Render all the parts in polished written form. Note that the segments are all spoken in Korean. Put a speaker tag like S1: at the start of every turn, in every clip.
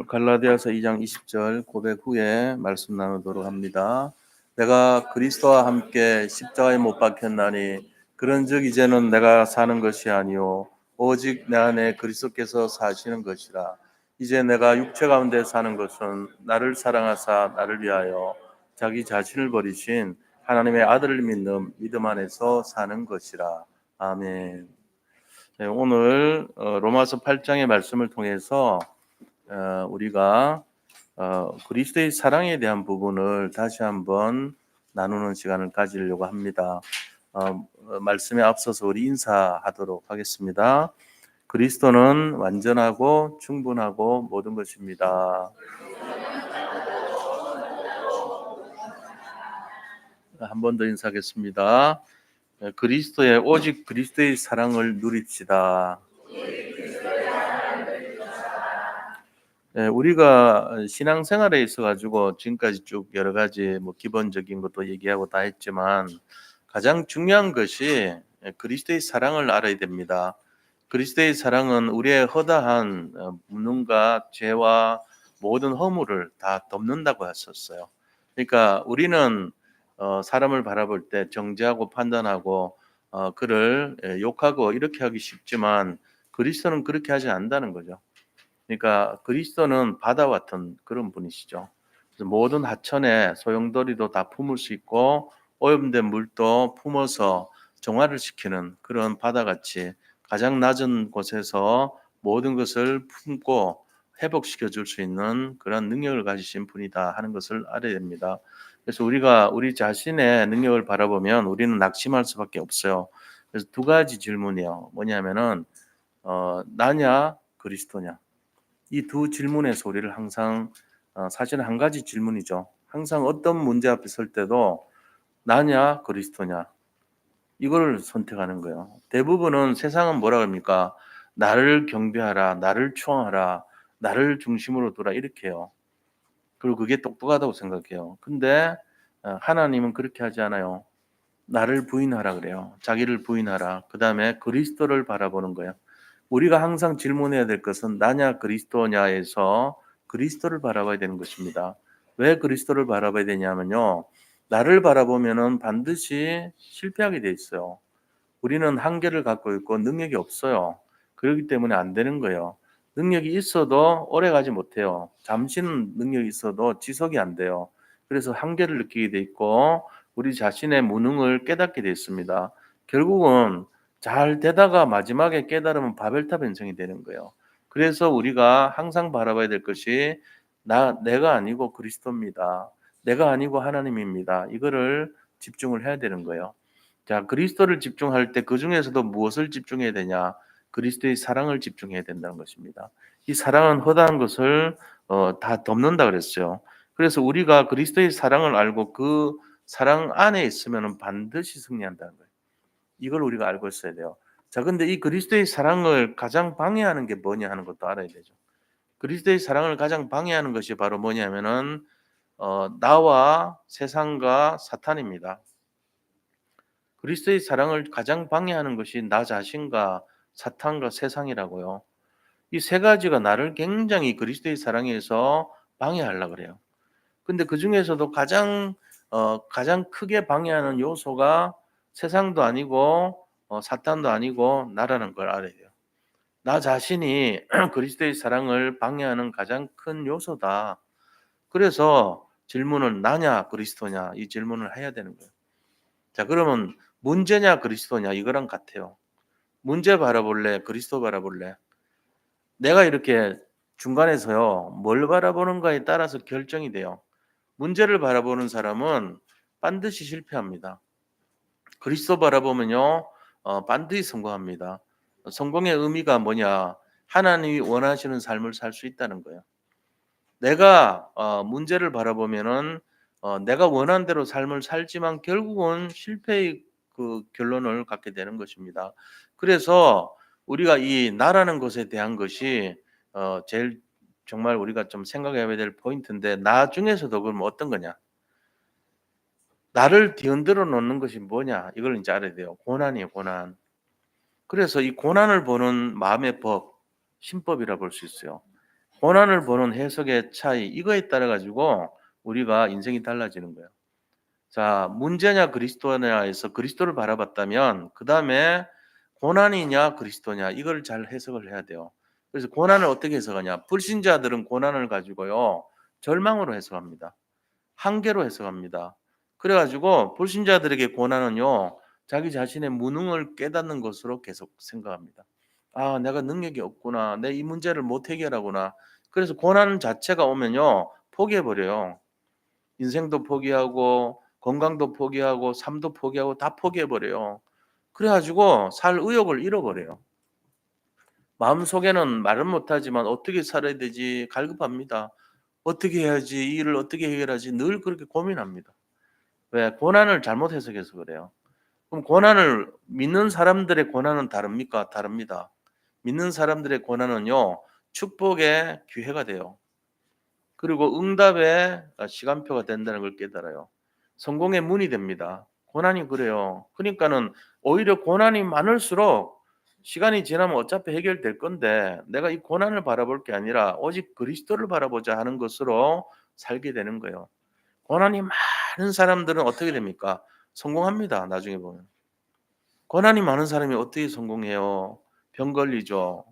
S1: 갈라디아서 2장 20절 고백 후에 말씀 나누도록 합니다. 내가 그리스도와 함께 십자가에 못 박혔나니 그런즉 이제는 내가 사는 것이 아니요 오직 내 안에 그리스도께서 사시는 것이라. 이제 내가 육체 가운데 사는 것은 나를 사랑하사 나를 위하여 자기 자신을 버리신 하나님의 아들을 믿는 믿음 안에서 사는 것이라. 아멘. 네, 오늘 로마서 8장의 말씀을 통해서 우리가 그리스도의 사랑에 대한 부분을 다시 한번 나누는 시간을 가지려고 합니다. 말씀에 앞서서 우리 인사하도록 하겠습니다. 그리스도는 완전하고 충분하고 모든 것입니다. 한 번 더 인사하겠습니다. 그리스도의 오직 그리스도의 사랑을 누립시다. 우리가 신앙생활에 있어 가지고 지금까지 쭉 여러 가지 기본적인 것도 얘기하고 다 했지만 가장 중요한 것이 그리스도의 사랑을 알아야 됩니다. 그리스도의 사랑은 우리의 허다한 무능과 죄와 모든 허물을 다 덮는다고 했었어요. 그러니까 우리는 사람을 바라볼 때 정죄하고 판단하고 그를 욕하고 이렇게 하기 쉽지만 그리스도는 그렇게 하지 않는다는 거죠. 그러니까 그리스도는 바다와 같은 그런 분이시죠. 그래서 모든 하천에 소용돌이도 다 품을 수 있고 오염된 물도 품어서 정화를 시키는 그런 바다같이 가장 낮은 곳에서 모든 것을 품고 회복시켜 줄 수 있는 그런 능력을 가지신 분이다 하는 것을 알아야 됩니다. 그래서 우리가 우리 자신의 능력을 바라보면 우리는 낙심할 수밖에 없어요. 그래서 두 가지 질문이요. 뭐냐면은 나냐 그리스도냐. 이 두 질문에서 우리를 항상 사실은 한 가지 질문이죠. 항상 어떤 문제 앞에 설 때도 나냐 그리스도냐 이거를 선택하는 거예요. 대부분은 세상은 뭐라 그럽니까? 나를 경배하라, 나를 추앙하라, 나를 중심으로 두라 이렇게 해요. 그리고 그게 똑똑하다고 생각해요. 근데 하나님은 그렇게 하지 않아요. 나를 부인하라 그래요. 자기를 부인하라. 그다음에 그리스도를 바라보는 거예요. 우리가 항상 질문해야 될 것은 나냐 그리스도냐에서 그리스도를 바라봐야 되는 것입니다. 왜 그리스도를 바라봐야 되냐면요. 나를 바라보면은 반드시 실패하게 돼 있어요. 우리는 한계를 갖고 있고 능력이 없어요. 그렇기 때문에 안 되는 거예요. 능력이 있어도 오래 가지 못해요. 잠시는 능력이 있어도 지속이 안 돼요. 그래서 한계를 느끼게 돼 있고 우리 자신의 무능을 깨닫게 돼 있습니다. 결국은 잘 되다가 마지막에 깨달으면 바벨탑 현상이 되는 거예요. 그래서 우리가 항상 바라봐야 될 것이 내가 아니고 그리스도입니다. 내가 아니고 하나님입니다. 이거를 집중을 해야 되는 거예요. 자, 그리스도를 집중할 때 그중에서도 무엇을 집중해야 되냐? 그리스도의 사랑을 집중해야 된다는 것입니다. 이 사랑은 허다한 것을 다 덮는다 그랬어요. 그래서 우리가 그리스도의 사랑을 알고 그 사랑 안에 있으면 반드시 승리한다는 거예요. 이걸 우리가 알고 있어야 돼요. 자, 근데 이 그리스도의 사랑을 가장 방해하는 게 뭐냐 하는 것도 알아야 되죠. 그리스도의 사랑을 가장 방해하는 것이 바로 뭐냐면은 나와 세상과 사탄입니다. 그리스도의 사랑을 가장 방해하는 것이 나 자신과 사탄과 세상이라고요. 이 세 가지가 나를 굉장히 그리스도의 사랑에서 방해하려고 그래요. 근데 그중에서도 가장 크게 방해하는 요소가 세상도 아니고 사탄도 아니고 나라는 걸 알아야 돼요. 나 자신이 그리스도의 사랑을 방해하는 가장 큰 요소다. 그래서 질문은 나냐 그리스도냐 이 질문을 해야 되는 거예요. 자, 그러면 문제냐 그리스도냐 이거랑 같아요. 문제 바라볼래? 그리스도 바라볼래? 내가 이렇게 중간에서요. 뭘 바라보는가에 따라서 결정이 돼요. 문제를 바라보는 사람은 반드시 실패합니다. 그리스도 바라보면요. 반드시 성공합니다. 성공의 의미가 뭐냐? 하나님이 원하시는 삶을 살 수 있다는 거예요. 내가 문제를 바라보면은 내가 원하는 대로 삶을 살지만 결국은 실패의 그 결론을 갖게 되는 것입니다. 그래서 우리가 이 나라는 것에 대한 것이 제일 정말 우리가 좀 생각해야 될 포인트인데 나 중에서도 그럼 어떤 거냐? 나를 뒤흔들어 놓는 것이 뭐냐? 이걸 인제 알아야 돼요. 고난이에요, 고난. 그래서 이 고난을 보는 마음의 법, 신법이라 볼 수 있어요. 고난을 보는 해석의 차이 이거에 따라 가지고 우리가 인생이 달라지는 거예요. 자, 문제냐 그리스도냐에서 그리스도를 바라봤다면 그다음에 고난이냐 그리스도냐 이걸 잘 해석을 해야 돼요. 그래서 고난을 어떻게 해석하냐? 불신자들은 고난을 가지고요. 절망으로 해석합니다. 한계로 해석합니다. 그래 가지고 불신자들에게 고난은요. 자기 자신의 무능을 깨닫는 것으로 계속 생각합니다. '아 내가 능력이 없구나. 내 이 문제를 못 해결하구나.' 그래서 고난 자체가 오면요. 포기해 버려요. 인생도 포기하고 건강도 포기하고 삶도 포기하고 다 포기해 버려요. 그래 가지고 살 의욕을 잃어버려요. 마음속에는 말은 못하지만 '어떻게 살아야 되지?' 갈급합니다. '어떻게 해야지? 이 일을 어떻게 해결하지?' 늘 그렇게 고민합니다. 왜? 고난을 잘못 해석해서 그래요. 그럼 고난을 믿는 사람들의 고난은 다릅니까? 다릅니다. 믿는 사람들의 고난은요. 축복의 기회가 돼요. 그리고 응답의 시간표가 된다는 걸 깨달아요. 성공의 문이 됩니다. 고난이 그래요. 그러니까는 오히려 고난이 많을수록 시간이 지나면 어차피 해결될 건데 내가 이 고난을 바라볼 게 아니라 오직 그리스도를 바라보자 하는 것으로 살게 되는 거예요. 고난이 많은 사람들은 어떻게 됩니까? 성공합니다. 나중에 보면. 고난이 많은 사람이 어떻게 성공해요? 병 걸리죠.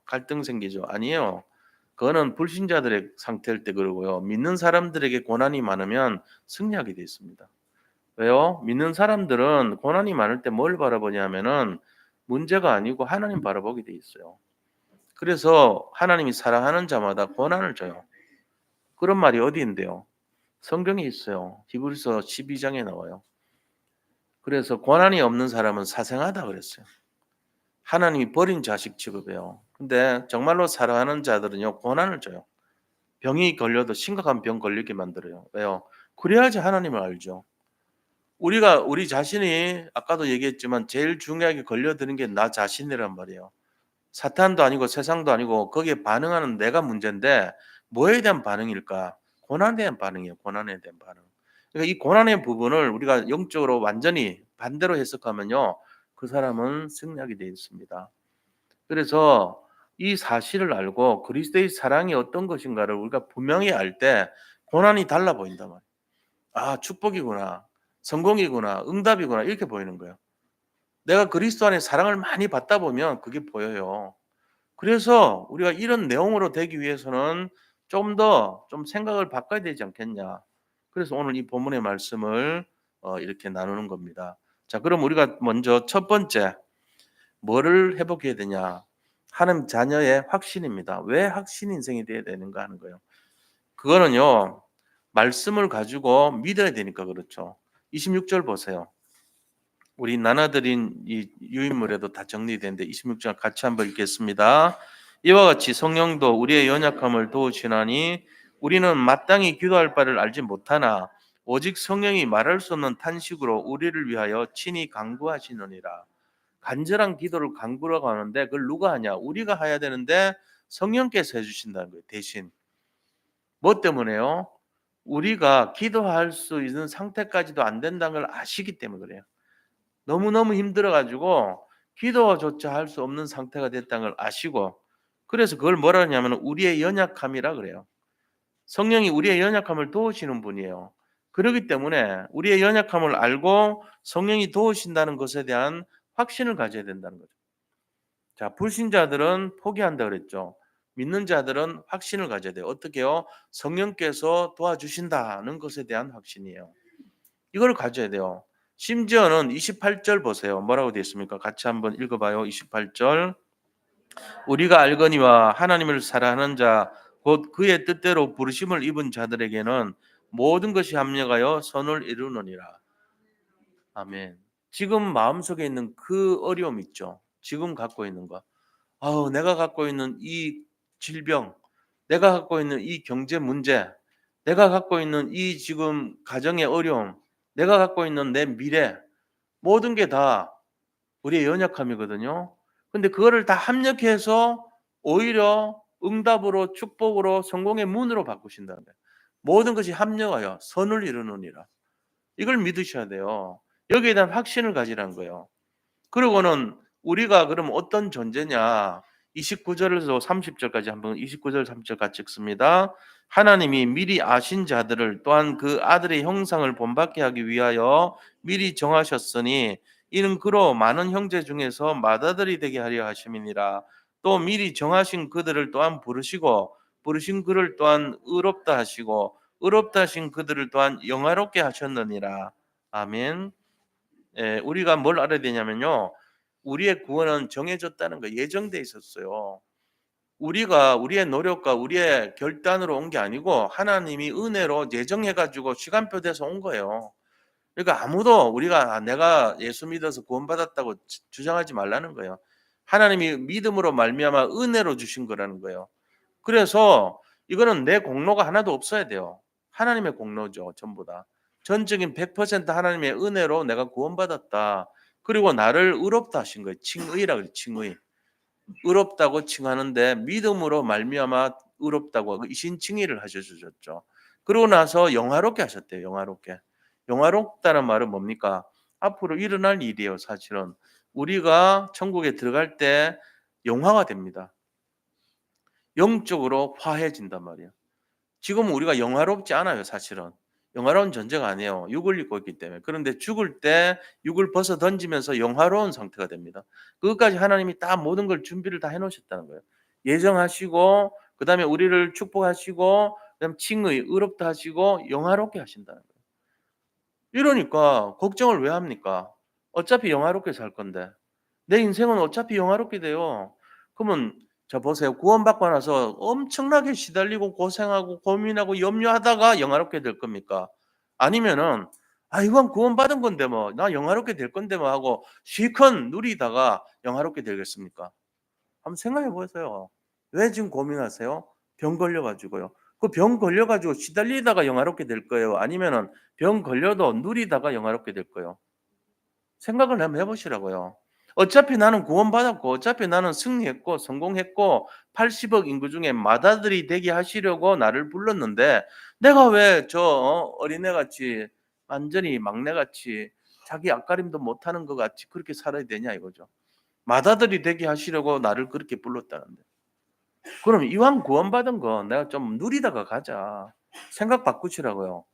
S1: 갈등 생기죠. 아니에요. 그거는 불신자들의 상태일 때 그러고요. 믿는 사람들에게 고난이 많으면 승리하게 돼 있습니다. 왜요? 믿는 사람들은 고난이 많을 때 뭘 바라보냐면은 문제가 아니고 하나님 바라보게 돼 있어요. 그래서 하나님이 사랑하는 자마다 고난을 줘요. 그런 말이 어디 있는데요? 성경에 있어요. 히브리서 12장에 나와요. 그래서 고난이 없는 사람은 사생하다 그랬어요. 하나님이 버린 자식 취급해요. 근데 정말로 사랑하는 자들은요, 고난을 줘요. 병이 걸려도 심각한 병 걸리게 만들어요. 왜요? 그래야지 하나님을 알죠. 우리가 우리 자신이 아까도 얘기했지만 제일 중요하게 걸려드는 게 나 자신이란 말이에요. 사탄도 아니고 세상도 아니고 거기에 반응하는 내가 문제인데 뭐에 대한 반응일까? 고난에 대한 반응이에요. 고난에 대한 반응. 그러니까 이 고난의 부분을 우리가 영적으로 완전히 반대로 해석하면요. 그 사람은 승리하게 되어 있습니다. 그래서 이 사실을 알고 그리스도의 사랑이 어떤 것인가를 우리가 분명히 알 때 고난이 달라 보인단 말이에요. '아 축복이구나. 성공이구나. 응답이구나.' 이렇게 보이는 거예요. 내가 그리스도 안에 사랑을 많이 받다 보면 그게 보여요. 그래서 우리가 이런 내용으로 되기 위해서는 좀 더 좀 생각을 바꿔야 되지 않겠냐. 그래서 오늘 이 본문의 말씀을 이렇게 나누는 겁니다. 자 그럼 우리가 먼저 첫 번째 뭐를 회복해야 되냐. 하나님 자녀의 확신입니다. 왜 확신 인생이 돼야 되는가 하는 거예요. 그거는요. 말씀을 가지고 믿어야 되니까 그렇죠. 26절 보세요. 우리 나눠드린 이 유인물에도 다 정리되는데 26절 같이 한번 읽겠습니다. 이와 같이 성령도 우리의 연약함을 도우시나니 우리는 마땅히 기도할 바를 알지 못하나 오직 성령이 말할 수 없는 탄식으로 우리를 위하여 친히 간구하시느니라. 간절한 기도를 간구라고 하는데 그걸 누가 하냐? 우리가 해야 되는데 성령께서 해주신다는 거예요. 대신 뭐 때문에요? 우리가 기도할 수 있는 상태까지도 안 된다는 걸 아시기 때문에 그래요. 너무너무 힘들어 가지고 기도조차 할 수 없는 상태가 됐다는 걸 아시고 그래서 그걸 뭐라 하냐면 우리의 연약함이라 그래요. 성령이 우리의 연약함을 도우시는 분이에요. 그렇기 때문에 우리의 연약함을 알고 성령이 도우신다는 것에 대한 확신을 가져야 된다는 거죠. 자, 불신자들은 포기한다 그랬죠. 믿는 자들은 확신을 가져야 돼요. 어떻게요? 성령께서 도와주신다는 것에 대한 확신이에요. 이걸 가져야 돼요. 심지어는 28절 보세요. 뭐라고 되어 있습니까? 같이 한번 읽어봐요. 28절. 우리가 알거니와 하나님을 사랑하는 자, 곧 그의 뜻대로 부르심을 입은 자들에게는 모든 것이 합력하여 선을 이루느니라. 아멘. 지금 마음속에 있는 그 어려움 있죠. 지금 갖고 있는 거. 아우, 내가 갖고 있는 이 질병, 내가 갖고 있는 이 경제 문제, 내가 갖고 있는 이 지금 가정의 어려움, 내가 갖고 있는 내 미래, 모든 게 다 우리의 연약함이거든요. 근데 그거를 다 합력해서 오히려 응답으로 축복으로 성공의 문으로 바꾸신다는 거예요. 모든 것이 합력하여 선을 이루느니라. 이걸 믿으셔야 돼요. 여기에 대한 확신을 가지라는 거예요. 그리고는 우리가 그럼 어떤 존재냐? 29절에서 30절까지 한번 29절 30절 같이 읽습니다. 하나님이 미리 아신 자들을 또한 그 아들의 형상을 본받게 하기 위하여 미리 정하셨으니 이는 그로 많은 형제 중에서 맏아들이 되게 하려 하심이니라. 또 미리 정하신 그들을 또한 부르시고 부르신 그를 또한 의롭다 하시고 의롭다 하신 그들을 또한 영화롭게 하셨느니라. 아멘. 우리가 뭘 알아야 되냐면요. 우리의 구원은 정해졌다는 거, 예정돼 있었어요. 우리가 우리의 노력과 우리의 결단으로 온 게 아니고 하나님이 은혜로 예정해 가지고 시간표 돼서 온 거예요. 그러니까 아무도 우리가 내가 예수 믿어서 구원받았다고 주장하지 말라는 거예요. 하나님이 믿음으로 말미암아 은혜로 주신 거라는 거예요. 그래서 이거는 내 공로가 하나도 없어야 돼요. 하나님의 공로죠, 전부 다. 전적인 100% 하나님의 은혜로 내가 구원받았다. 그리고 나를 의롭다 하신 거예요. 칭의라 그래요. 칭의. 의롭다고 칭하는데 믿음으로 말미암아 의롭다고 이신칭의를 하셔주셨죠. 그러고 나서 영화롭게 하셨대요. 영화롭게. 영화롭다는 말은 뭡니까? 앞으로 일어날 일이에요. 사실은 우리가 천국에 들어갈 때 영화가 됩니다. 영적으로 화해진단 말이에요. 지금 우리가 영화롭지 않아요. 사실은. 영화로운 존재가 아니에요. 육을 입고 있기 때문에. 그런데 죽을 때 육을 벗어 던지면서 영화로운 상태가 됩니다. 그것까지 하나님이 다 모든 걸 준비를 다 해놓으셨다는 거예요. 예정하시고 그다음에 우리를 축복하시고 그다음 칭의 의롭다 하시고 영화롭게 하신다는 거예요. 이러니까 걱정을 왜 합니까? 어차피 영화롭게 살 건데. 내 인생은 어차피 영화롭게 돼요. 그러면 자 보세요. 구원받고 나서 엄청나게 시달리고 고생하고 고민하고 염려하다가 영화롭게 될 겁니까? 아니면은 '아 이건 구원받은 건데 뭐. 나 영화롭게 될 건데 뭐.' 하고 실컷 누리다가 영화롭게 되겠습니까? 한번 생각해 보세요. 왜 지금 고민하세요? 병 걸려 가지고요. 그 병 걸려 가지고 시달리다가 영화롭게 될 거예요? 아니면은 병 걸려도 누리다가 영화롭게 될 거예요? 생각을 한번 해 보시라고요. 어차피 나는 구원받았고 어차피 나는 승리했고 성공했고 80억 인구 중에 맏아들이 되게 하시려고 나를 불렀는데 내가 왜 저 어린애같이 완전히 막내같이 자기 앞가림도 못하는 것 같이 그렇게 살아야 되냐 이거죠. 맏아들이 되게 하시려고 나를 그렇게 불렀다는데. 그럼 이왕 구원받은 거 내가 좀 누리다가 가자. 생각 바꾸시라고요.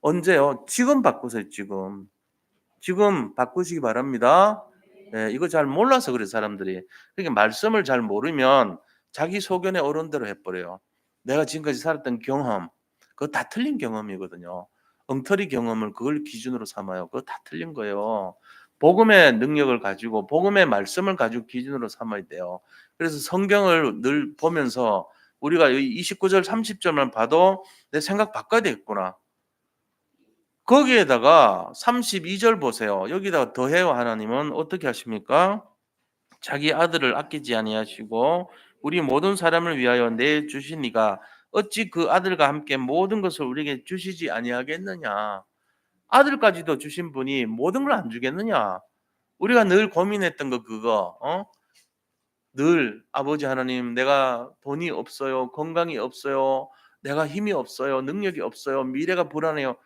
S1: 언제요? 지금 바꾸세요 지금. 지금 바꾸시기 바랍니다. 예, 이거 잘 몰라서 그래요, 사람들이. 그러니까 말씀을 잘 모르면 자기 소견에 옳은 대로 해버려요. 내가 지금까지 살았던 경험, 그거 다 틀린 경험이거든요. 엉터리 경험을 그걸 기준으로 삼아요. 그거 다 틀린 거예요. 복음의 능력을 가지고 복음의 말씀을 가지고 기준으로 삼아야 돼요. 그래서 성경을 늘 보면서 우리가 이 29절 30절만 봐도 내 생각 바꿔야 되겠구나. 거기에다가 32절 보세요. 여기다가 더해요. 하나님은 어떻게 하십니까? 자기 아들을 아끼지 아니하시고 우리 모든 사람을 위하여 내 주시니가 어찌 그 아들과 함께 모든 것을 우리에게 주시지 아니하겠느냐. 아들까지도 주신 분이 모든 걸 안 주겠느냐. 우리가 늘 고민했던 거 그거 늘 아버지 하나님 내가 돈이 없어요. 건강이 없어요. 내가 힘이 없어요. 능력이 없어요. 미래가 불안해요.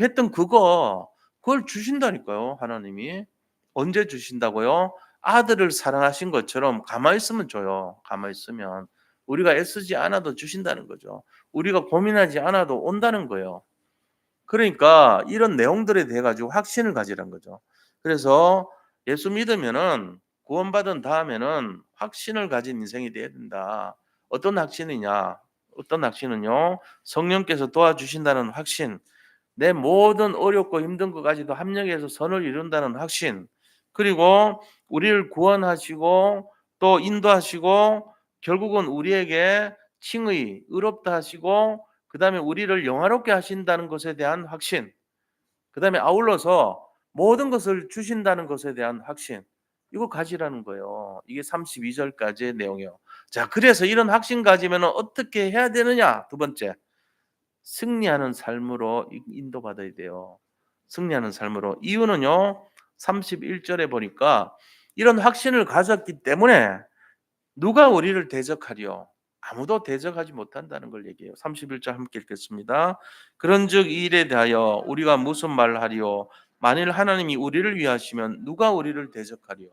S1: 했던 그걸 주신다니까요. 하나님이. 언제 주신다고요? 아들을 사랑하신 것처럼 가만히 있으면 줘요. 가만히 있으면. 우리가 애쓰지 않아도 주신다는 거죠. 우리가 고민하지 않아도 온다는 거예요. 그러니까 이런 내용들에 대해 가지고 확신을 가지라는 거죠. 그래서 예수 믿으면은 구원받은 다음에는 확신을 가진 인생이 돼야 된다. 어떤 확신이냐? 어떤 확신은요. 성령께서 도와주신다는 확신. 내 모든 어렵고 힘든 것까지도 합력해서 선을 이룬다는 확신. 그리고 우리를 구원하시고 또 인도하시고 결국은 우리에게 칭의, 의롭다 하시고 그다음에 우리를 영화롭게 하신다는 것에 대한 확신. 그다음에 아울러서 모든 것을 주신다는 것에 대한 확신. 이거 가지라는 거예요. 이게 32절까지의 내용이에요. 자, 그래서 이런 확신 가지면 어떻게 해야 되느냐? 두 번째. 승리하는 삶으로 인도받아야 돼요. 승리하는 삶으로. 이유는요. 31절에 보니까 이런 확신을 가졌기 때문에 누가 우리를 대적하리요? 아무도 대적하지 못한다는 걸 얘기해요. 31절 함께 읽겠습니다. 그런즉 이 일에 대하여 우리가 무슨 말을 하리요? 만일 하나님이 우리를 위하시면 누가 우리를 대적하리요?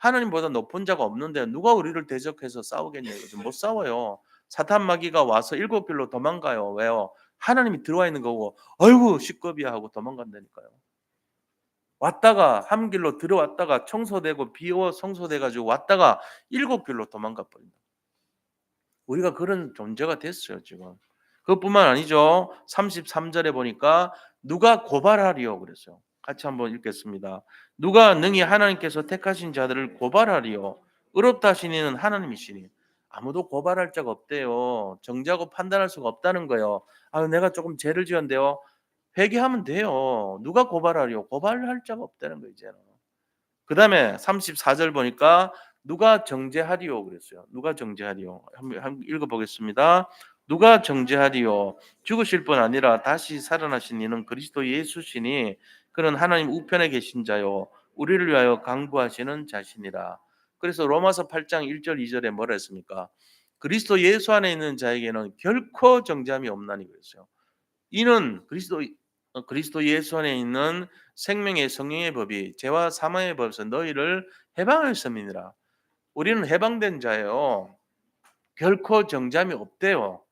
S1: 하나님보다 높은 자가 없는데 누가 우리를 대적해서 싸우겠냐고. 못 싸워요. 사탄 마귀가 와서 일곱 길로 도망가요. 왜요? 하나님이 들어와 있는 거고 아이고 시겁이야 하고 도망간다니까요. 왔다가 한 길로 들어왔다가 청소되고 비워 성소돼 가지고 왔다가 일곱 길로 도망가 버린다. 우리가 그런 존재가 됐어요, 지금. 그것뿐만 아니죠. 33절에 보니까 누가 고발하리요 그랬어요. 같이 한번 읽겠습니다. 누가 능히 하나님께서 택하신 자들을 고발하리요. 의롭다 하신 이는 하나님이시니. 아무도 고발할 자가 없대요. 정죄하고 판단할 수가 없다는 거예요. 아, 내가 조금 죄를 지었는데요. 회개하면 돼요. 누가 고발하리요? 고발할 자가 없다는 거 이제는. 그다음에 34절 보니까 누가 정죄하리요 그랬어요. 누가 정죄하리요? 한번 읽어 보겠습니다. 누가 정죄하리요? 죽으실 뿐 아니라 다시 살아나신 이는 그리스도 예수시니 그는 하나님 우편에 계신 자요 우리를 위하여 강구하시는 자신이라. 그래서 로마서 8장 1절 2절에 뭐라 했습니까? 그리스도 예수 안에 있는 자에게는 결코 정죄함이 없나니 그랬어요. 이는 그리스도 예수 안에 있는 생명의 성령의 법이 죄와 사망의 법에서 너희를 해방하였음이니라. 우리는 해방된 자예요. 결코 정죄함이 없대요.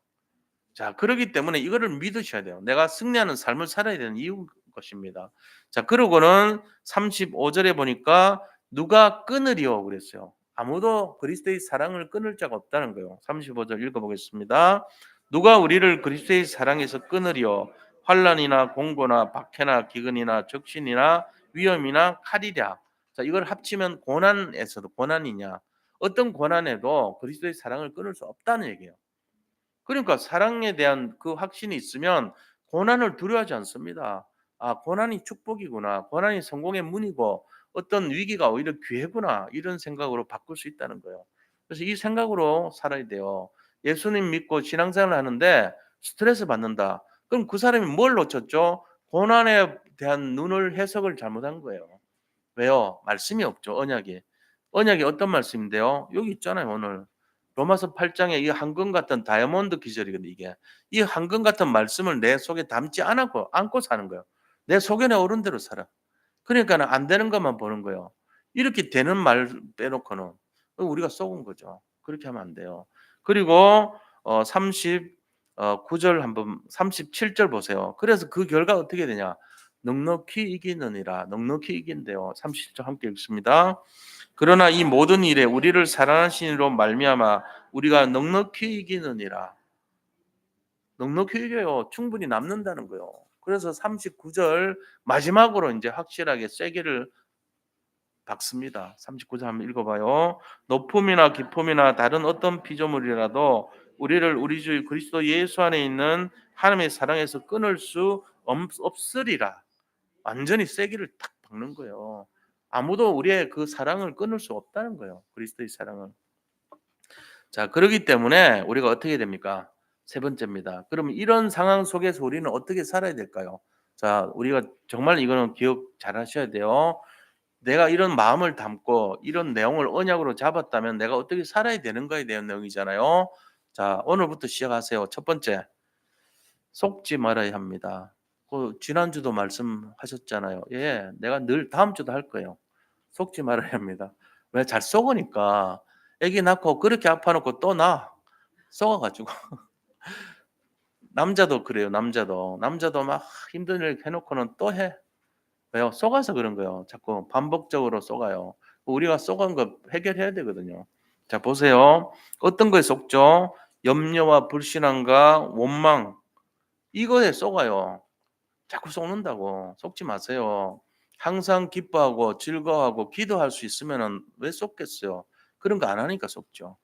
S1: 자, 그렇기 때문에 이거를 믿으셔야 돼요. 내가 승리하는 삶을 살아야 되는 이유 것입니다. 자, 그러고는 35절에 보니까 누가 끊으리요 그랬어요. 아무도 그리스도의 사랑을 끊을 자가 없다는 거예요. 35절 읽어보겠습니다. 누가 우리를 그리스도의 사랑에서 끊으리요? 환난이나 공고나 박해나 기근이나 적신이나 위험이나 칼이랴. 자, 이걸 합치면 고난에서도 고난이냐? 어떤 고난에도 그리스도의 사랑을 끊을 수 없다는 얘기예요. 그러니까 사랑에 대한 그 확신이 있으면 고난을 두려워하지 않습니다. 아, 고난이 축복이구나. 고난이 성공의 문이고 어떤 위기가 오히려 기회구나. 이런 생각으로 바꿀 수 있다는 거예요. 그래서 이 생각으로 살아야 돼요. 예수님 믿고 신앙생활을 하는데 스트레스 받는다. 그럼 그 사람이 뭘 놓쳤죠? 고난에 대한 눈을 해석을 잘못한 거예요. 왜요? 말씀이 없죠. 언약이. 언약이 어떤 말씀인데요? 여기 있잖아요, 오늘. 로마서 8장에 이 황금 같은 다이아몬드 기절이거든요, 이게. 이 황금 같은 말씀을 내 속에 담지 않고 안고 사는 거예요. 내 속에 오른 대로 살아. 그러니까는 안 되는 것만 보는 거예요. 이렇게 되는 말 빼놓고는 우리가 속은 거죠. 그렇게 하면 안 돼요. 그리고 39절 한번 37절 보세요. 그래서 그 결과 어떻게 되냐? 넉넉히 이기느니라. 넉넉히 이긴대요. 37절 함께 읽습니다. 그러나 이 모든 일에 우리를 사랑하신 이로 말미암아 우리가 넉넉히 이기느니라. 넉넉히 이겨요. 충분히 남는다는 거예요. 그래서 39절 마지막으로 이제 확실하게 세게를 박습니다. 39절 한번 읽어봐요. 높음이나 깊음이나 다른 어떤 피조물이라도 우리를 우리 주 그리스도 예수 안에 있는 하나님의 사랑에서 끊을 수 없으리라. 완전히 세기를 딱 박는 거예요. 아무도 우리의 그 사랑을 끊을 수 없다는 거예요. 그리스도의 사랑을. 자, 그렇기 때문에 우리가 어떻게 됩니까? 세 번째입니다. 그럼 이런 상황 속에서 우리는 어떻게 살아야 될까요? 자, 우리가 정말 이거는 기억 잘 하셔야 돼요. 내가 이런 마음을 담고 이런 내용을 언약으로 잡았다면 내가 어떻게 살아야 되는가에 대한 내용이잖아요. 자, 오늘부터 시작하세요. 첫 번째, 속지 말아야 합니다. 그 지난주도 말씀하셨잖아요. 예, 내가 늘 다음 주도 할 거예요. 속지 말아야 합니다. 왜 잘 속으니까 아기 낳고 그렇게 아파놓고 또 나 속아가지고 남자도 그래요. 남자도 막 힘든 일 해놓고는 또 해. 왜요? 속아서 그런 거예요. 자꾸 반복적으로 속아요. 우리가 속은 거 해결해야 되거든요. 자, 보세요. 어떤 거에 속죠? 염려와 불신앙과 원망 이거에 속아요. 자꾸 속는다고. 속지 마세요. 항상 기뻐하고 즐거워하고 기도할 수 있으면은 왜 속겠어요? 그런 거 안 하니까 속죠.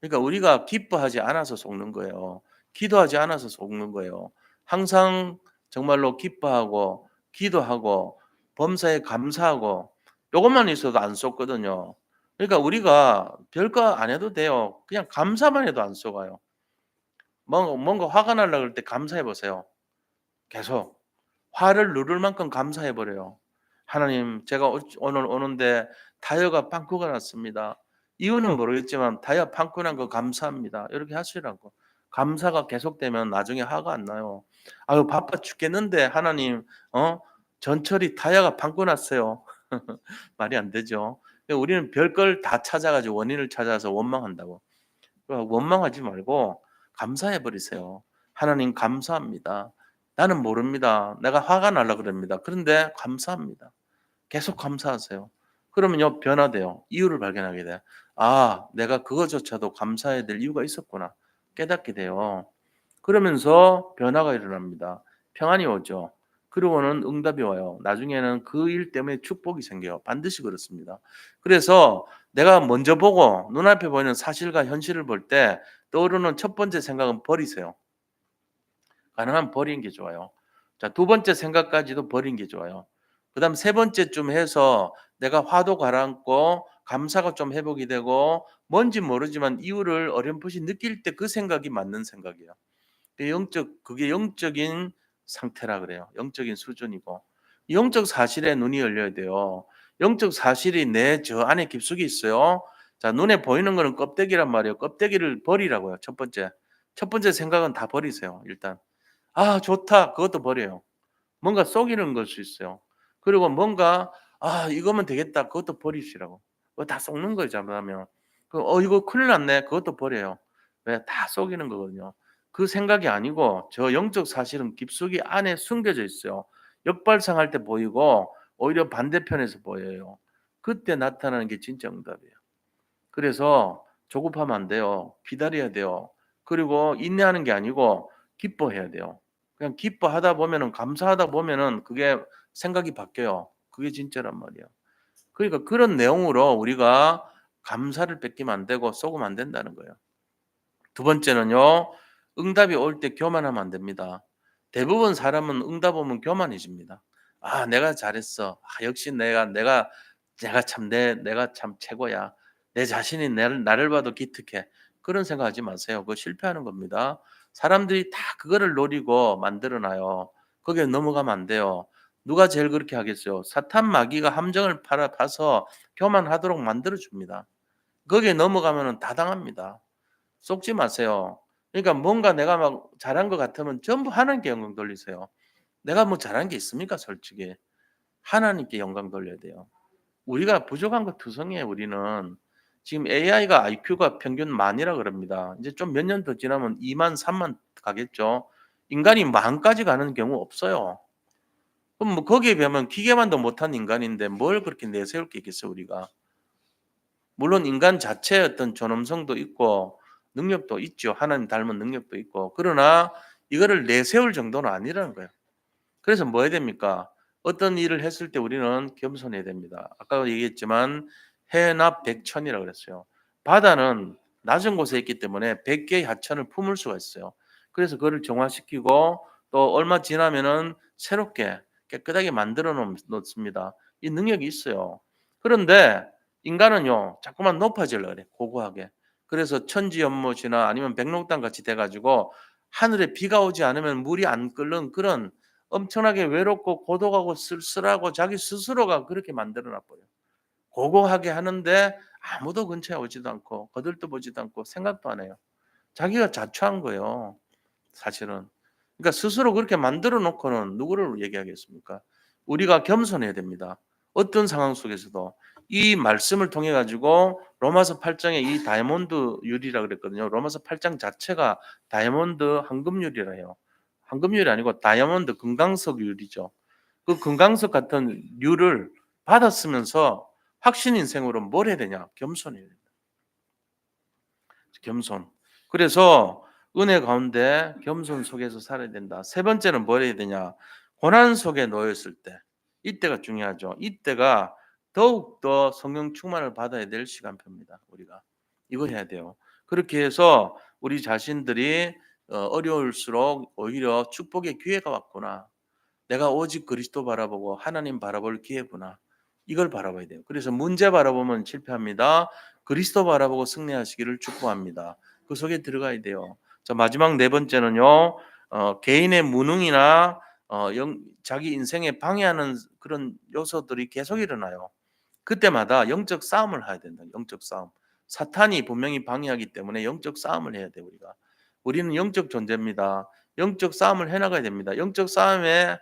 S1: 그러니까 우리가 기뻐하지 않아서 속는 거예요. 기도하지 않아서 속는 거예요. 항상 정말로 기뻐하고 기도하고 범사에 감사하고 요것만 있어도 안 속거든요. 그러니까 우리가 별거 안 해도 돼요. 그냥 감사만 해도 안 속아요. 뭔가 화가 나려고 할 때 감사해 보세요. 계속. 화를 누를 만큼 감사해 버려요. 하나님, 제가 오늘 오는데 타이어가 빵꾸가 났습니다. 이유는 모르겠지만 타이어 빵꾸 난 거 감사합니다. 이렇게 하시라고. 감사가 계속되면 나중에 화가 안 나요. 아유, 바빠 죽겠는데 하나님, 전철이 타이어가 빵꾸 났어요. 말이 안 되죠. 우리는 별걸 다 찾아가지고 원인을 찾아서 원망한다고. 원망하지 말고 감사해 버리세요. 하나님 감사합니다. 나는 모릅니다. 내가 화가 날라 그럽니다. 그런데 감사합니다. 계속 감사하세요. 그러면요 변화돼요. 이유를 발견하게 돼요. 아, 내가 그거조차도 감사해야 될 이유가 있었구나. 깨닫게 돼요. 그러면서 변화가 일어납니다. 평안이 오죠. 그리고는 응답이 와요. 나중에는 그 일 때문에 축복이 생겨요. 반드시 그렇습니다. 그래서 내가 먼저 보고 눈앞에 보이는 사실과 현실을 볼 때 떠오르는 첫 번째 생각은 버리세요. 가능하면 버리는 게 좋아요. 자, 두 번째 생각까지도 버리는 게 좋아요. 그다음 세 번째쯤 해서 내가 화도 가라앉고 감사가 좀 회복이 되고 뭔지 모르지만 이유를 어렴풋이 느낄 때 그 생각이 맞는 생각이에요. 그게 영적인 상태라 그래요. 영적인 수준이고. 영적 사실에 눈이 열려야 돼요. 영적 사실이 내 저 안에 깊숙이 있어요. 자, 눈에 보이는 거는 껍데기란 말이에요. 껍데기를 버리라고요. 첫 번째. 첫 번째 생각은 다 버리세요, 일단. 아, 좋다. 그것도 버려요. 뭔가 속이는 걸 수 있어요. 그리고 뭔가 이거면 되겠다. 그것도 버리시라고. 그거 다 속는 거예요, 잘못하면. 이거 큰일 났네. 그것도 버려요. 왜? 다 속이는 거거든요. 그 생각이 아니고 저 영적 사실은 깊숙이 안에 숨겨져 있어요. 역발상할 때 보이고 오히려 반대편에서 보여요. 그때 나타나는 게 진짜 응답이에요. 그래서 조급하면 안 돼요. 기다려야 돼요. 그리고 인내하는 게 아니고 기뻐해야 돼요. 그냥 기뻐하다 보면은 감사하다 보면은 그게 생각이 바뀌어요. 그게 진짜란 말이에요. 그러니까 그런 내용으로 우리가 감사를 뺏기면 안 되고 쏘으면 안 된다는 거예요. 두 번째는요. 응답이 올 때 교만하면 안 됩니다. 대부분 사람은 응답 오면 교만해집니다. '아, 내가 잘했어. 역시 내가 참 내가 참 최고야. 내 자신이 나를 봐도 기특해.' 그런 생각하지 마세요. 그거 실패하는 겁니다. 사람들이 다 그거를 노리고 만들어 놔요. 거기에 넘어가면 안 돼요. 누가 제일 그렇게 하겠어요? 사탄 마귀가 함정을 파서 교만하도록 만들어 줍니다. 거기에 넘어가면은 다 당합니다. 속지 마세요. 그러니까 뭔가 내가 막 잘한 것 같으면 전부 하나님께 영광 돌리세요. 내가 뭐 잘한 게 있습니까, 솔직히. 하나님께 영광 돌려야 돼요. 우리가 부족한 거 투성이에요, 우리는. 지금 AI가 IQ가 평균 만이라 그럽니다. 이제 좀 몇 년 더 지나면 2만, 3만 가겠죠. 인간이 만까지 가는 경우 없어요. 그럼 뭐 거기에 비하면 기계만도 못한 인간인데 뭘 그렇게 내세울 게 있겠어요, 우리가. 물론 인간 자체의 어떤 존엄성도 있고 능력도 있죠. 하나님 닮은 능력도 있고. 그러나 이거를 내세울 정도는 아니라는 거예요. 그래서 뭐 해야 됩니까? 어떤 일을 했을 때 우리는 겸손해야 됩니다. 아까 얘기했지만 해나 백천이라고 그랬어요. 바다는 낮은 곳에 있기 때문에 100개의 하천을 품을 수가 있어요. 그래서 그거를 정화시키고 또 얼마 지나면은 새롭게 깨끗하게 만들어 놓습니다. 이 능력이 있어요. 그런데 인간은요, 자꾸만 높아지려고 그래, 고고하게. 그래서 천지연못이나 아니면 백록당 같이 돼 가지고 하늘에 비가 오지 않으면 물이 안 끓는 그런 엄청나게 외롭고 고독하고 쓸쓸하고 자기 스스로가 그렇게 만들어 놔 버려요. 고고하게 하는데 아무도 근처에 오지도 않고 거들떠보지도 않고 생각도 안 해요. 자기가 자초한 거예요, 사실은. 그러니까 스스로 그렇게 만들어 놓고는 누구를 얘기하겠습니까? 우리가 겸손해야 됩니다. 어떤 상황 속에서도 이 말씀을 통해 가지고 로마서 8 장에 이 다이아몬드 유리라 그랬거든요. 로마서 8장 자체가 다이아몬드 황금유리라 해요. 황금유리 아니고 다이아몬드 금강석 유리죠. 그 금강석 같은 류를 받았으면서 확신 인생으로 뭘 해야 되냐? 겸손해야 됩니다. 겸손. 그래서 은혜 가운데 겸손 속에서 살아야 된다. 세 번째는 뭘 해야 되냐? 고난 속에 놓였을 때. 이때가 중요하죠. 이때가 더욱더 성령 충만을 받아야 될 시간표입니다. 우리가. 이거 해야 돼요. 그렇게 해서 우리 자신들이 어려울수록 오히려 축복의 기회가 왔구나. 내가 오직 그리스도 바라보고 하나님 바라볼 기회구나. 이걸 바라봐야 돼요. 그래서 문제 바라보면 실패합니다. 그리스도 바라보고 승리하시기를 축복합니다. 그 속에 들어가야 돼요. 자, 마지막 네 번째는요. 개인의 무능이나 자기 인생에 방해하는 그런 요소들이 계속 일어나요. 그때마다 영적 싸움을 해야 된다. 영적 싸움. 사탄이 분명히 방해하기 때문에 영적 싸움을 해야 돼요, 우리가. 우리는 영적 존재입니다. 영적 싸움을 해 나가야 됩니다. 영적 싸움에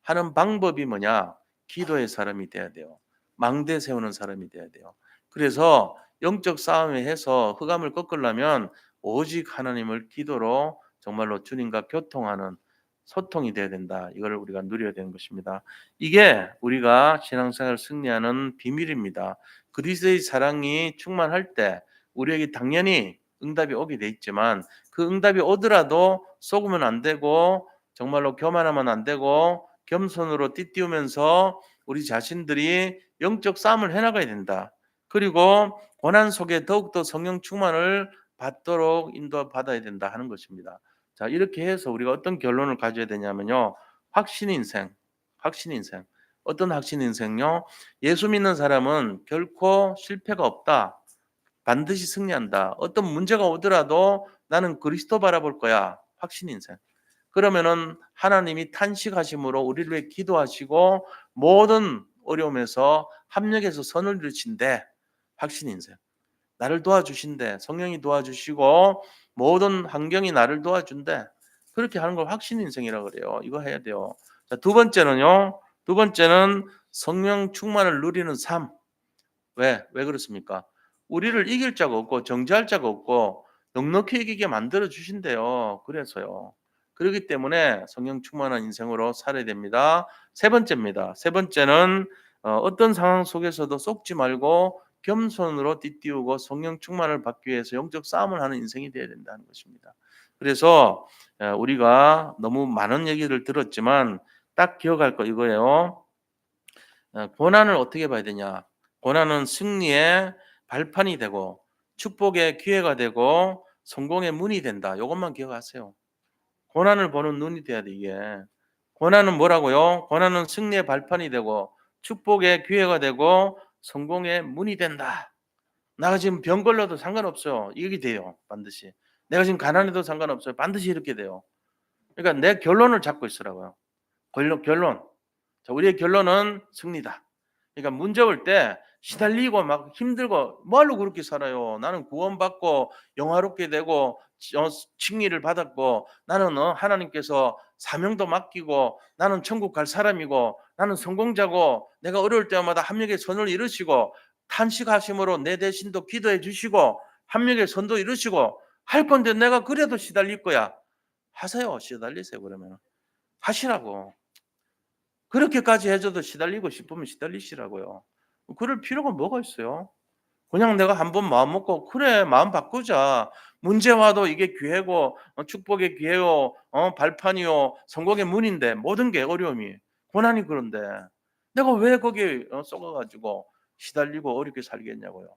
S1: 하는 방법이 뭐냐? 기도의 사람이 돼야 돼요. 망대 세우는 사람이 돼야 돼요. 그래서 영적 싸움에 해서 흑암을 꺾으려면 오직 하나님을 기도로 정말로 주님과 교통하는 소통이 돼야 된다. 이걸 우리가 누려야 되는 것입니다. 이게 우리가 신앙생활을 승리하는 비밀입니다. 그리스도의 사랑이 충만할 때 우리에게 당연히 응답이 오게 돼 있지만 그 응답이 오더라도 속으면 안 되고 정말로 교만하면 안 되고 겸손으로 띠띠우면서 우리 자신들이 영적 싸움을 해나가야 된다. 그리고 고난 속에 더욱더 성령 충만을 받도록 인도받아야 된다 하는 것입니다. 자, 이렇게 해서 우리가 어떤 결론을 가져야 되냐면요. 확신 인생. 확신 인생. 어떤 확신 인생요? 예수 믿는 사람은 결코 실패가 없다. 반드시 승리한다. 어떤 문제가 오더라도 나는 그리스도 바라볼 거야. 확신 인생. 그러면은 하나님이 탄식하심으로 우리를 위해 기도하시고 모든 어려움에서 합력해서 선을 이루신대. 확신 인생. 나를 도와주신대. 성령이 도와주시고 모든 환경이 나를 도와준대. 그렇게 하는 걸 확신 인생이라고 그래요. 이거 해야 돼요. 자, 두 번째는요. 두 번째는 성령 충만을 누리는 삶. 왜 그렇습니까? 우리를 이길 자가 없고 정죄할 자가 없고 넉넉히 이기게 만들어 주신대요. 그래서요. 그렇기 때문에 성령 충만한 인생으로 살아야 됩니다. 세 번째입니다. 세 번째는 어떤 상황 속에서도 속지 말고 겸손으로 띠띠우고 성령 충만을 받기 위해서 영적 싸움을 하는 인생이 되어야 된다는 것입니다. 그래서 우리가 너무 많은 얘기를 들었지만 딱 기억할 거 이거예요. 고난을 어떻게 봐야 되냐? 고난은 승리의 발판이 되고 축복의 기회가 되고 성공의 문이 된다. 이것만 기억하세요. 고난을 보는 눈이 돼야 돼 이게. 고난은 뭐라고요? 고난은 승리의 발판이 되고 축복의 기회가 되고 성공의 문이 된다. 내가 지금 병 걸려도 상관없어요. 이게 돼요. 반드시. 내가 지금 가난해도 상관없어요. 반드시 이렇게 돼요. 그러니까 내 결론을 잡고 있으라고요. 결론. 자, 우리의 결론은 승리다. 그러니까 문제 올 때 시달리고 막 힘들고 뭐하러 그렇게 살아요. 나는 구원받고 영화롭게 되고 칭의를 받았고 나는 하나님께서 사명도 맡기고 나는 천국 갈 사람이고 나는 성공자고 내가 어려울 때마다 합력의 선을 이루시고 탄식하심으로 내 대신도 기도해 주시고 합력의 선도 이루시고 할 건데 내가 그래도 시달릴 거야. 하세요. 시달리세요. 그러면 하시라고. 그렇게까지 해줘도 시달리고 싶으면 시달리시라고요. 그럴 필요가 뭐가 있어요? 그냥 내가 한번 마음 먹고 그래 마음 바꾸자. 문제 와도 이게 기회고 축복의 기회요, 발판이요, 성공의 문인데 모든 게 어려움이 고난이 그런데 내가 왜 거기에 썩어가지고 시달리고 어렵게 살겠냐고요.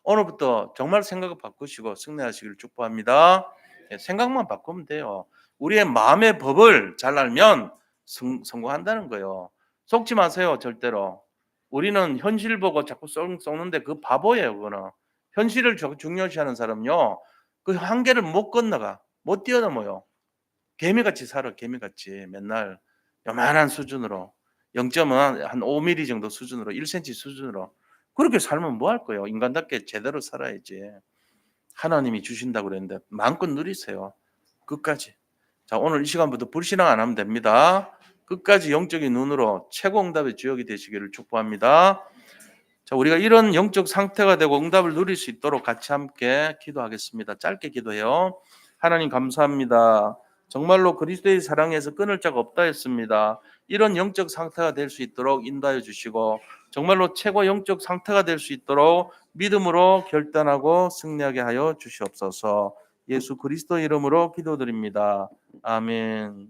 S1: 오늘부터 정말 생각을 바꾸시고 승리하시기를 축복합니다. 생각만 바꾸면 돼요. 우리의 마음의 법을 잘 알면 성공한다는 거예요. 속지 마세요, 절대로. 우리는 현실 보고 자꾸 썩는데 그 바보예요, 그거는. 현실을 중요시하는 사람은요, 그 한계를 못 건너가, 못 뛰어넘어요. 개미같이 살아, 개미같이 맨날 요만한 수준으로 0.한 5mm 정도 수준으로 1cm 수준으로 그렇게 살면 뭐 할 거예요? 인간답게 제대로 살아야지. 하나님이 주신다고 그랬는데 마음껏 누리세요. 끝까지. 자, 오늘 이 시간부터 불신앙 안 하면 됩니다. 끝까지 영적인 눈으로 최고 응답의 주역이 되시기를 축복합니다. 자, 우리가 이런 영적 상태가 되고 응답을 누릴 수 있도록 같이 함께 기도하겠습니다. 짧게 기도해요. 하나님 감사합니다. 정말로 그리스도의 사랑에서 끊을 자가 없다 했습니다. 이런 영적 상태가 될 수 있도록 인도하여 주시고 정말로 최고 영적 상태가 될 수 있도록 믿음으로 결단하고 승리하게 하여 주시옵소서. 예수 그리스도 이름으로 기도드립니다. 아멘.